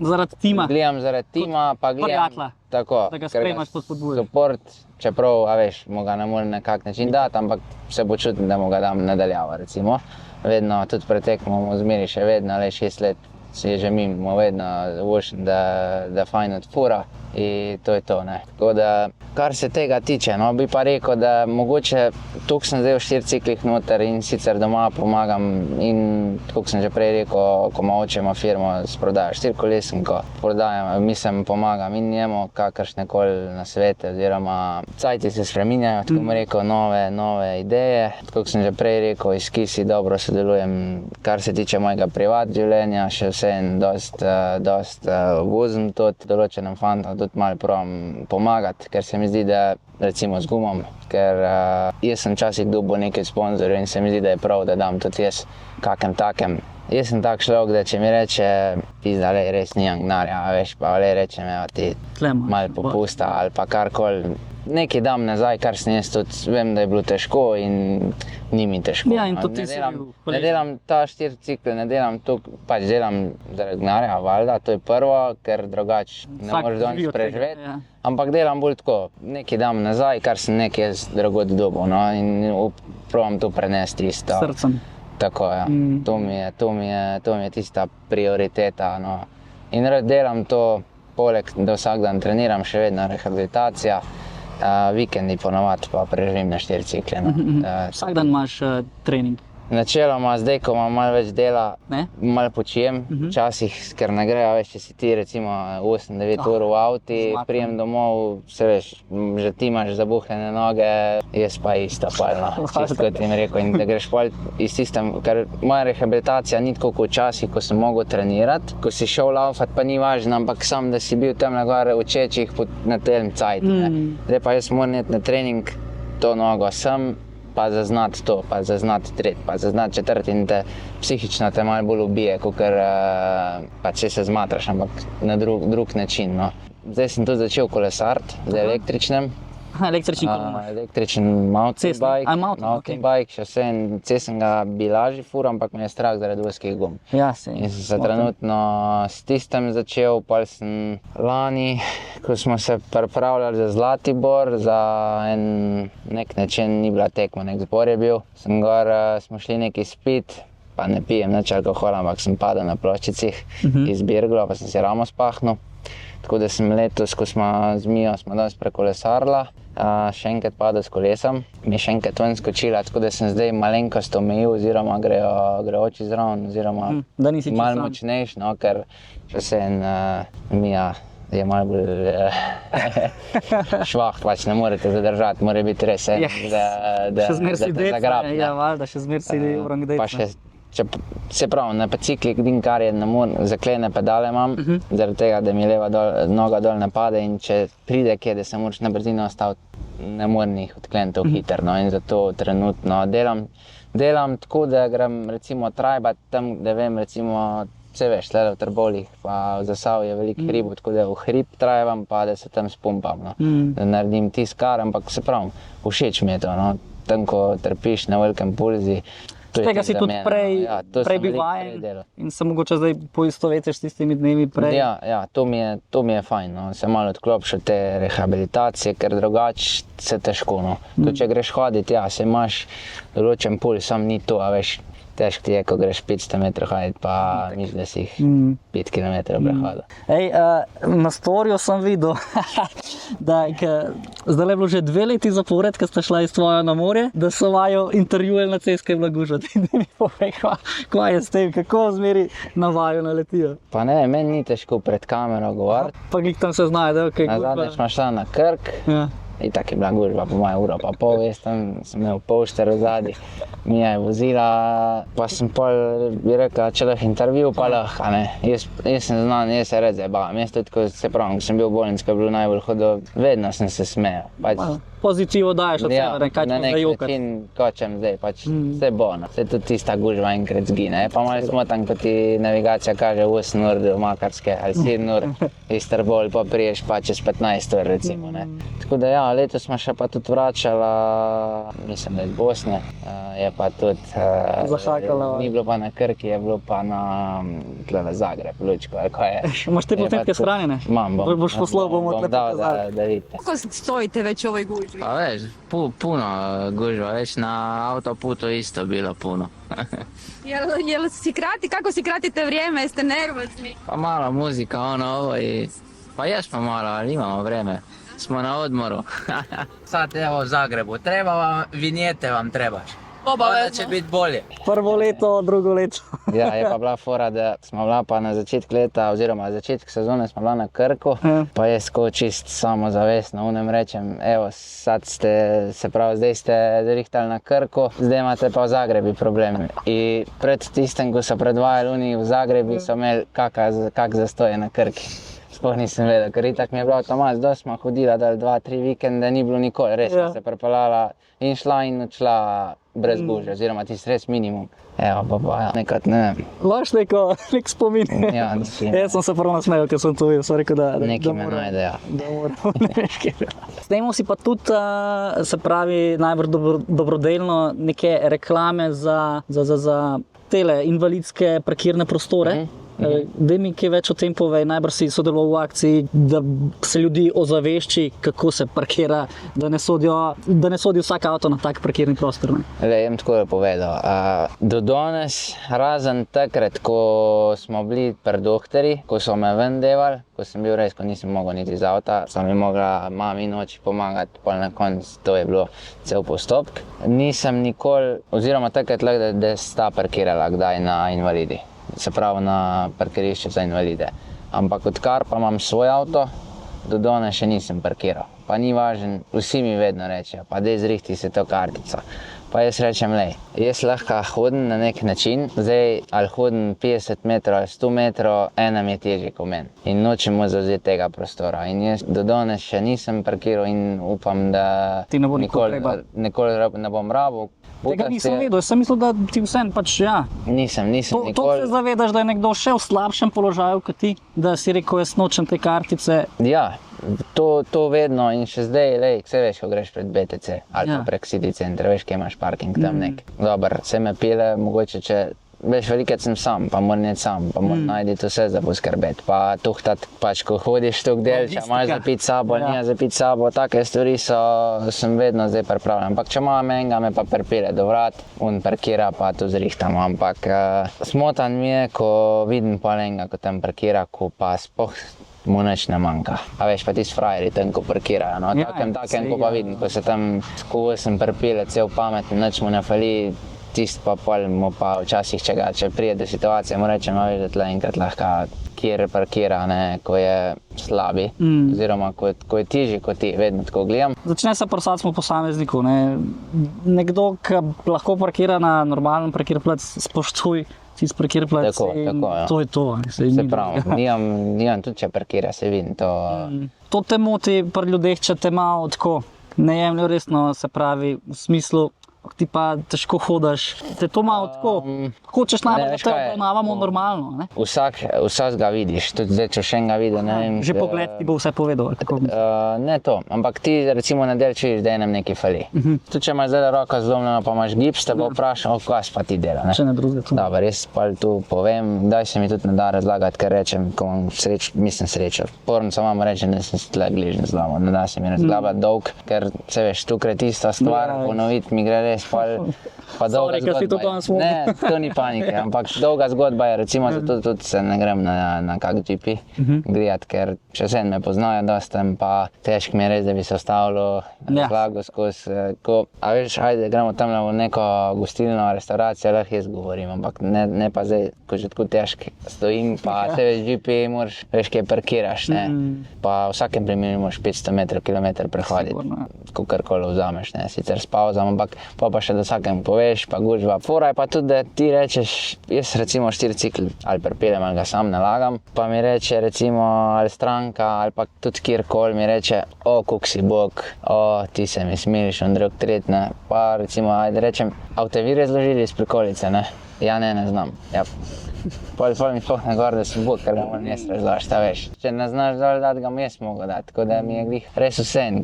Speaker 1: zaradi tima?
Speaker 2: Gledam zaradi tima, pa gledam tako,
Speaker 1: da ga spremaš, spodbujaš.
Speaker 2: Support, čeprav, a veš, mu ga ne morem na kak način dati, ampak se počutim, da mu ga dam nadaljavo, recimo. Vedno, tudi pretekmo mu zmeri še vedno, le 6 let si je že mimo, vedno vošen, da fajn odfura in to je to, ne. Tako da kar se tega tiče, no, bi pa rekel, da mogoče tukaj sem zdaj v 4 ciklih noter in sicer doma pomagam in tako sem že prej rekel, ko ima oče ima firmo s prodajo 4-kolesenko, mislim pomagam in njemu kakršne koli nasvete oziroma cajti se spreminjajo, tako bom rekel, nove ideje. Tako sem že prej rekel, iz Kisi dobro sodelujem, kar se tiče mojega privat življenja, še vseeno dost vozim tudi določenem fantom, tudi malo probam pomagati, ker se mi zdi, da recimo z gumom, ker jaz sem včasih dobil nekaj sponzorjev in se mi zdi, da je prav, da dam tudi jaz kakem takem. Jaz sem tak človek, da če mi reče, pizda, lej, res nimam denarja, veš, pa lej, rečem, evo ti malo popusta ali pa karkoli. Nekaj dam nazaj, kar sem jaz tudi, vem, da je bilo težko in ni mi težko.
Speaker 1: Ja, in to ti si bil hvaležen.
Speaker 2: Ne delam ta 4 cikle, ne delam to, pač delam zaradi denarja, valjda, to je prvo, ker drugače ne moreš danes preživeti.
Speaker 1: Ja.
Speaker 2: Ampak delam bolj tako, nekaj dam nazaj, kar sem nekaj jaz drugod dobil, no, in probam to prenesti isto.
Speaker 1: Srcem.
Speaker 2: Tako, ja. To mi je tista prioriteta, no. In delam to, poleg, da vsak dan treniram, še vedno rehabilitacija. Vikendi ponovadi pa preživim na 4 cikle. No.
Speaker 1: Vsak dan imaš trening?
Speaker 2: Načeloma, zdaj, ko imam malo več dela, malo počijem, včasih, ker ne grejo več, če si ti recimo 8-9 ur v avti, prijem domov, se veš, že ti imaš zabuhljene noge, jaz pa isto palno, čisto kot jim rekel, in da greš pol iz tistem, ker moja rehabilitacija ni tako kot včasih, ko sem mogel trenirati, ko si šel laufat, pa ni važno, ampak sam, da si bil tam gore v Čečih na telem cajt. Zdaj pa jaz moram iti na trening, to nogo sem, pa zaznati to, pa zaznati tret, pa zaznati četrt in te psihično te malo bolj ubije, kakor pa če se zmatraš, ampak na drug način, no. Zdaj sem tudi začel kolesariti z električnem.
Speaker 1: Električni kolesar.
Speaker 2: Električen mountain bike, še vseeno, cesen ga bi lažje furil, ampak me je strah zaradi ozkih gum.
Speaker 1: Ja, sej.
Speaker 2: In sem se trenutno s tistem začel, pol sem lani, ko smo se pripravljali za Zlatibor, za nek način ni bila tekma, nek zbor je bil. Smo šli nekaj spit, pa ne pijem nič alkohola, ampak sem padel na ploščicih iz Birgla, pa sem si ramo spahnil. Tako da sem letos, ko smo z Mijo, smo danes prekolesarila, še enkrat padel s kolesom, mi je še enkrat ven skočila, tako da sem zdaj malenkost omejil, oziroma grejo oči zraven, oziroma malo močnejši, no, ker še vseeno Mija je malo bolj švah, pač ne morete zadržati, mora biti res en, da te zagrabi.
Speaker 1: Ja, valjda, še zmer si orang dejca.
Speaker 2: Se pravi, na biciklih kar je zaklene pedale imam, zaradi tega, da mi leva noga dol ne pade in če pride kje, da se moraš na brzino ostaviti, ne morem jih odkleniti hitro, no, in zato trenutno delam tako, da grem recimo trajbat tam, da vem recimo, vse veš, tle v Trbovljah pa v Zasavju je veliko hribov, tako da v hrib trajvam pa da se tam spumpam, no, da naredim tiskar, ampak se pravi, všeč mi je to, no, tam ko trpiš na velikem pulzi.
Speaker 1: Tega si tudi prej bil vajen in se mogoče zdaj poistovetiš s tistimi dnevi prej.
Speaker 2: Ja, to mi je fajn, no. Se malo odklopš od te rehabilitacije, ker drugače se težko, no. To, če greš hoditi, ja, se imaš določen puls, sam ni to, a veš, težko ti je, ko greš 500 metrov hoditi, pa misliš, da si jih 5 kilometrov prehodil.
Speaker 1: Ej, na storju sem videl, da zdaj je bilo že 2 leti zapored, ko sta šla iz tvoja na morje, da so vaju intervjuvali na Celjskem Blagužu. Ti mi povej, kva je s tem, kako zmeri na vaju naletijo?
Speaker 2: Pa ne, meni ni težko pred kamero govoriti.
Speaker 1: Pa glih tam se znajo, da
Speaker 2: Na zadnje smo šla na Krk. Itak je bila gužva, po moje uro pa pol, jaz tam sem imel polšter v zadnji, Mija je vozila, pa sem pol bi rekla, če lahko intervju, pa lahko, ne. Jaz sem znan, jaz se red zabavam, jaz tudi, ko se pravim, ko sem bil v bolnici, ko je bilo najbolj hudo, vedno sem se smejal.
Speaker 1: Pozitivo daješ od sebe, kaj ćemo zdaj jokati.
Speaker 2: Na nek način, ko čem zdaj, pač vse bo, no. Vse tudi tista gužva enkrat zgine, pa malo smotan, ko ti navigacija kaže 8 ur do Makarske ali 7 ur iz Trbovlj, pa priješ pa čez 15 ur recimo, ne. Tako da ja, letos smo še pa tudi vračala, mislim, da iz Bosne, je pa tudi, ni bilo pa na Krki, je bilo pa na Zagreb, Lučko, ali kaj je.
Speaker 1: Imaš te posnetke shranjene?
Speaker 2: Imam, bom.
Speaker 1: Boš poslal, bomo tle pokazali.
Speaker 2: Da vidite.
Speaker 3: Kako stojite već u ovoj gužvi?
Speaker 2: Pa veš, puno gužva, već na autoputu isto bilo puno.
Speaker 3: Jel si krati, kako si kratite vrijeme, jeste nervozni?
Speaker 2: Pa malo muzika, ovo i... Pa jesmo malo, ali imamo vreme. smo na odmoru. Sad evo v Zagrebu, treba vam, vinjete vam treba. Onda će biti bolje.
Speaker 1: Prvo leto, drugo leto.
Speaker 2: Ja, je pa bila fora, da smo bila pa na začetku leta, oziroma začetku sezone smo bila na Krku, pa jaz ko čist samozavestno unem rečem, evo, sad ste, se pravi, zdaj ste zrihtali na Krku, zdaj imate pa v Zagrebi problem. In pred tistem, ko so predvajali oni v Zagrebi, so imeli kak zastoje na Krki. Sploh nisem vedel, ker itak mi je bilo avtomat, da smo hodila 2-3 vikende, ni bilo nikoli, res sem se prepeljala in šla in odšla brez gužve, oziroma tisti res minimum. Evo, pa ja, nekrat ne vem.
Speaker 1: Imaš nek spomin?
Speaker 2: Ja, nisi.
Speaker 1: Jaz sem se prvo nasmejal, ker sem to videl, sem rekel, da
Speaker 2: Neki me najde, ja.
Speaker 1: Da moramo, ne veš, kje je. Snemo si pa tudi, se pravi, najbolj dobrodelno neke reklame za tele invalidske parkirne prostore. Daj mi kaj več o tem povej, najbrž si sodeloval v akciji, da se ljudi ozavešči, kako se parkira, da ne sodi vsak avto na tak parkirni prostor.
Speaker 2: Jem tako je povedal. Do danes, razen takrat, ko smo bili pri doktorji, ko so me ven devali, ko sem bil res, ko nisem mogel niti z avta, so mi mogla mami in oči pomagati, pol na koncu to je bilo cel postopek. Nisem nikoli, oziroma takrat lahko, da sta parkirala kdaj na invalidi. Se pravi na parkirišče za invalide. Ampak odkar pa imam svoj avto, do danes še nisem parkiral. Pa ni važno, vsi mi vedno rečejo, pa daj zrihti se to kartico. Pa jaz rečem, lej, jaz lahko hodim na nek način, zdaj ali hodim 50 metrov ali 100 metrov, enem je težje kot meni. In nočemo zavzeti tega prostora. In jaz do danes še nisem parkiral in upam, da
Speaker 1: ti ne bo nikoli
Speaker 2: ne bom rabil.
Speaker 1: Tega nisem vedel, jaz sem mislil, da ti vsem pač, ja.
Speaker 2: Nisem nikoli.
Speaker 1: To se zavedaš, da je nekdo še v slabšem položaju kot ti, da si rekel, jaz nočem te kartice.
Speaker 2: Ja, to vedno in še zdaj, lej, vse veš, ko greš pred BTC ali pa prek City Center, veš, kje imaš parking tam nek. Dobar, se me pile, mogoče če, veš, velikrat sem sam, pa moram iti sam, pa moram najti vse za poskrbeti, pa tuhtat, pač ko hodiš tuk del, če imaš za piti sabo, nija za piti sabo, take stvari sem vedno zdaj pripravljen. Ampak če imam enega, me pa pripelje do vrat, on parkira, pa tu zrihtamo, ampak smotan mi je, ko vidim pa enega, ko tam parkira, ko pa spoh mu nič ne manjka. A veš, pa tisti frajeri tam, ko parkirajo, no, takem, ko pa vidim, ko se tam skozi sem pripelje, cel pameten, nič mu ne fali, tisti pa pol mu pa včasih, če prije do situacije, mu rečem, veš, da tle enkrat lahko kjer parkira, ne, ko je slabi, oziroma ko je težji kot ti, vedno tako gledam.
Speaker 1: Začne se prosati smo posamezniku, ne. Nekdo, ki lahko parkira na normalen parkirplac, spoštuj tisti parkirplac in ja. To je to.
Speaker 2: Se pravi, nimam tudi, če parkira, se vidim to.
Speaker 1: To te moti pri ljudeh, če te malo tako ne jemljajo resno, se pravi, v smislu, ti pa težko hodaš, te to malo tako, hočeš najbolj, da te obravnavamo normalno, ne?
Speaker 2: Vsak ga vidiš, tudi zdaj, če še enega vidi, ne vem.
Speaker 1: Že pogled ti bo vse povedal, ali kako misliš?
Speaker 2: Ne to, ampak ti recimo na del čujiš, da enem nekaj fali. Tudi če imaš zdaj roko zlomljeno, pa imaš gips, te bo vprašal, kaj pa ti dela, ne?
Speaker 1: Če ne drugega tu.
Speaker 2: Dobar, jaz pa tu povem, daj se mi tudi ne da razlagati, ker rečem, ko imam srečo. Pornico imam rečem, da sem se tle bližnje zlomil, ne da se mi razglabljati dolg, ker se veš, tukaj je tista stvar, ponoviti mi gre res, pa dolga zgodba je. Ne, to ni panike, ampak dolga zgodba je, recimo zato tudi se ne grem na kak GP gledati, ker še vsem me poznajo dosta, pa težko mi je res, da bi se ostavilo razlago skozi. A veš, ajde, gremo tam v neko gostilno, restauracijo, lahko jaz govorim, ampak ne pa zdaj, ko že tako težko stojim, pa se veš GP, moraš, veš, kje parkiraš, ne. Pa v vsakem primeru moraš 500 metrov, kilometer prehoditi, kakorkoli vzameš, ne, sicer s pauzam, ampak pa še do vsakem poveš, pa gužva. Fora je pa tudi, da ti rečeš, jaz recimo 4 cikl ali prepeljem ali ga sam nalagam, pa mi reče recimo ali stranka ali pa tudi kjerkoli mi reče, kuk si bog, ti se mi smiliš, on drug tret, ne. Pa recimo, ajde rečem, a te vi razložili iz prikolice, ne? Ja, ne znam. Ja. Pol mi sploh ne govori, da si bog, ker ga moram jaz razložiti, ta veš. Če ne znaš dol dati, ga mi jaz mogo dati, tako da mi je glih res vseeno.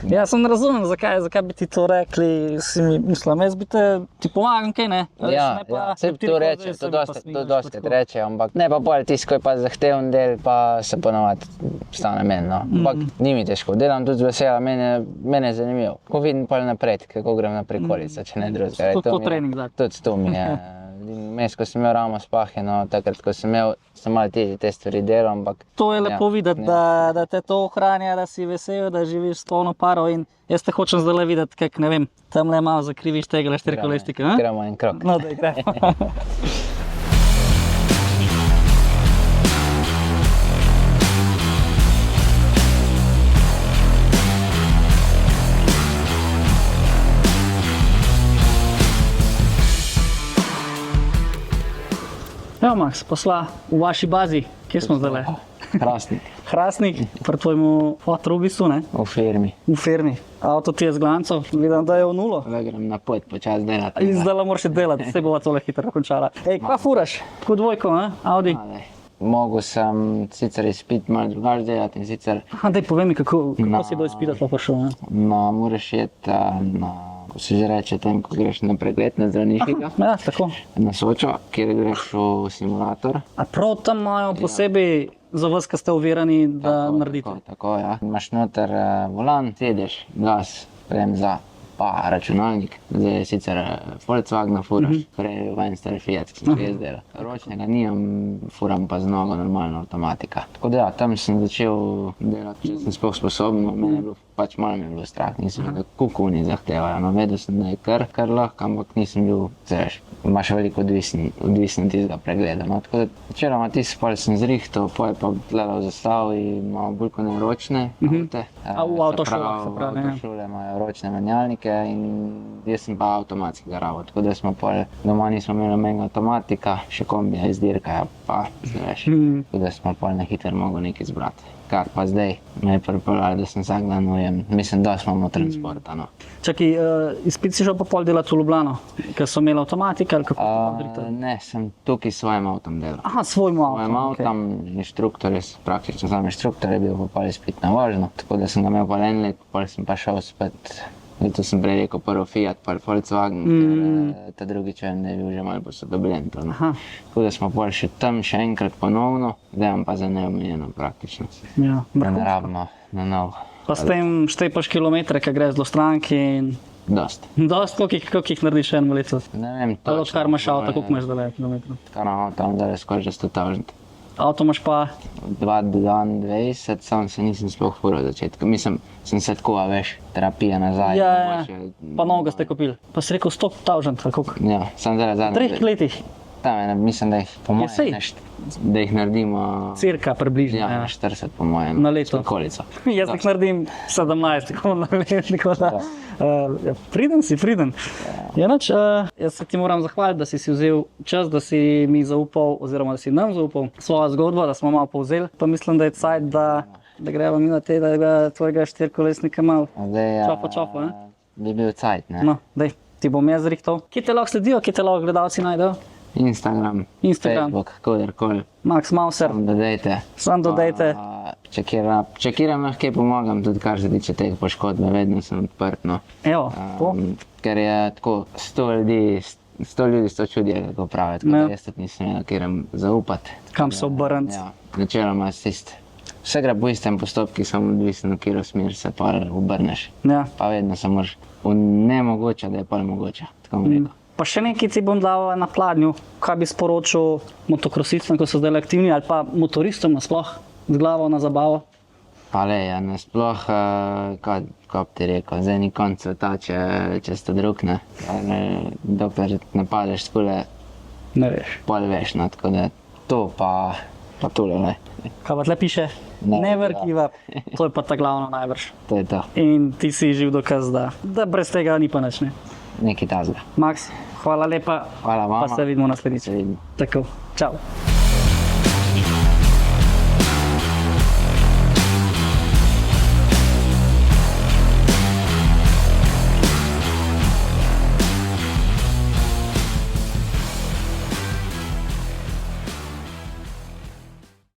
Speaker 1: Ja, sem razumem, zakaj bi ti to rekli, mislim, jaz bi ti pomagam, kaj ne?
Speaker 2: Ja, se to reče, to dostikrat reče, ampak ne pa pol tisto, ko je pa zahteven del, pa se ponovadi stane meni, no. Ampak ni mi težko, delam tudi z vesela, mene je zanimivo. Ko vidim pol napred, kako grem na prikolico, če ne drugega.
Speaker 1: To trening dati.
Speaker 2: Tudi to mi je. Vmes, ko sem imel ravno spaheno, takrat, ko sem imel, sem malo težje te stvari delal, ampak
Speaker 1: To je lepo videti, da te to ohranja, da si vesel, da živiš s polno paro in jaz te hočem zdaj videti, kako, ne vem, tam le malo zakriviš tega štirikolesnika.
Speaker 2: gremo en krog.
Speaker 1: No, da gremo. Evo, Max, posla v vaši bazi, kje smo zdaj?
Speaker 2: Krasnik,
Speaker 1: Hrastnik, pri tvojemu fotru v bistvu, ne?
Speaker 2: v firmi.
Speaker 1: V firmi. Avto ti je zglancal, vidim, da je v nulo.
Speaker 2: Zdaj grem na pot, počas delati.
Speaker 1: In zdaj moraš še delati, se bova tole hitro končala. Ej, kva furaš? Tako dvojko, ne? Audi.
Speaker 2: Mogel sem sicer izpit malo drugače delati in sicer
Speaker 1: Aha, daj povej mi, kako si do izpita sploh prišel, ne?
Speaker 2: moraš iti ko se že reče tem, ko greš na pregled na zdravniškega,
Speaker 1: Ja, tako.
Speaker 2: na Sočo, kjer greš v simulator.
Speaker 1: A prav tam imajo posebej za vas, ki ste ovirani, da naredite?
Speaker 2: Tako, ja. Imaš noter volan, sediš, gas, bremza, pa računalnik. Zdaj je sicer Volkswagen furaš, prej je en star Fiat, ki sem ga jaz delal. Ročnega nimam, furam pa z nogo, normalno avtomatika. Tako da ja, tam sem začel delati, če sem sploh sposoben, meni je bilo pač malo mi je bilo strah, nisem vedel, koliko oni zahtevajo. No, vedel sem, da je kar lahko, ampak nisem bil, veš, imaš veliko odvisen tistega pregleda. No, tako da večeroma tisti pol sem zrihtal, pol je pa gledal zastav in malo bolj kot ne ročne avte.
Speaker 1: A v avtošolah, se pravi,
Speaker 2: V avtošole imajo ročne menjalnike in jaz sem pa avtomatski garaval. Tako da smo pol, doma nismo imeli nobenega avtomatika, še kombija iz dirkaja, pa veš. Tako da smo pol na hitro mogli nekaj zbrati. Kar pa zdaj me je pripeljalo, da sem vsak dan ujem. Mislim, da smo imamo transporta. No.
Speaker 1: Čakaj, izpit si šel pa pol delati v Ljubljano, ker so imeli avtomatika ali kako to
Speaker 2: Ne, sem tukaj s svojim avtom delal.
Speaker 1: Aha, svojim
Speaker 2: Svojim
Speaker 1: avtom.
Speaker 2: avtom, inštruktor, jaz praktično sam inštruktor je bil, pa pol izpit na vožnjo. Tako da sem ga imel pol en let, pol sem pa šel spet. Tu sem prej rekel prvo Fiat, pa Volkswagen, ker ta drugič vem, da je bil že malo posodobljen. Tako da smo pol še tam še enkrat ponovno, zdaj pa za neomejeno praktično.
Speaker 1: Ja,
Speaker 2: Da ne rabimo na novo.
Speaker 1: Pa s tem štepaš kilometre, ki greš do stranke in
Speaker 2: Dost.
Speaker 1: dost, koliko jih narediš en leto?
Speaker 2: Ne vem,
Speaker 1: Ali odkar imaš avto, koliko imaš zdaj kilometrov?
Speaker 2: Kar imam tam zdaj skoraj že 100.000.
Speaker 1: Avto imaš pa,
Speaker 2: 22, sam se nisem sploh fural v začetku. Mislim, sem se tako, veš, terapija nazaj.
Speaker 1: ja, pa novega ste kupili. Pa si rekel 100.000, ali koliko?
Speaker 2: Ja, sem zdaj
Speaker 1: V
Speaker 2: zadnji.
Speaker 1: 3 letih,
Speaker 2: Tam mislim, da jih po mojem,
Speaker 1: sej.
Speaker 2: da jih naredimo
Speaker 1: cirka približno.
Speaker 2: ja,
Speaker 1: Ja.
Speaker 2: na 40 po mojem.
Speaker 1: Na leto.
Speaker 2: S okolico.
Speaker 1: Jaz jih naredim 17, tako na let, tako da. Ja, priden. Ja, nič, jaz se ti moram zahvaliti, da si vzel čas, da si mi zaupal, oziroma da si nam zaupal svojo zgodbo, da smo malo povzeli. Pa mislim, da je cajt, da gremo mi na tega tvojega štirikolesnika malo.
Speaker 2: Zdaj,
Speaker 1: Čopo, ne?
Speaker 2: Bi bil cajt, ne?
Speaker 1: No, daj, ti bom jaz zrihtal. Kje te lahko sledijo, kje te lahko gledalci najdejo?
Speaker 2: Instagram, Facebook, kadarkoli.
Speaker 1: Max Mauser,
Speaker 2: Sam dodajte.
Speaker 1: dodajte.
Speaker 2: Če kjeram lahko kaj pomagam, tudi kar se tiče teh poškodb, vedno sem odprt. No.
Speaker 1: Evo, to.
Speaker 2: Ker je tako 100 ljudi 100 čudi, kako pravijo. Tako da jaz tudi nisem imel kjeram zaupati.
Speaker 1: Kam se obrniti.
Speaker 2: Ja, načeloma vse gre po istem postopku, samo odvisno, v katero smer se pa obrneš.
Speaker 1: Ja.
Speaker 2: Pa vedno se moraš v nemogoče, da je pa mogoče. Tako bom rekel.
Speaker 1: Pa še nekaj ti bom dal na pladnju, kaj bi sporočil motokrosistom, ko so zdaj aktivni, ali pa motoristom nasploh, z glavo na zabavo.
Speaker 2: Pa le, ja, nasploh, kaj bi ti rekel, zdaj ni konc sveta, če ste drug, ne. Dokler napadeš skule,
Speaker 1: Ne veš.
Speaker 2: pol veš, no, tako da to pa tole, ne.
Speaker 1: Kaj pa tle piše? Never give up. To je pa ta glavno najbrž.
Speaker 2: To je to,
Speaker 1: In ti si živ dokaz, da brez tega ni pa nič, ne.
Speaker 2: nekaj tazga.
Speaker 1: Max, hvala lepa.
Speaker 2: Hvala vama.
Speaker 1: Pa se vidimo naslednjič.
Speaker 2: Se vidimo.
Speaker 1: Tako, čau.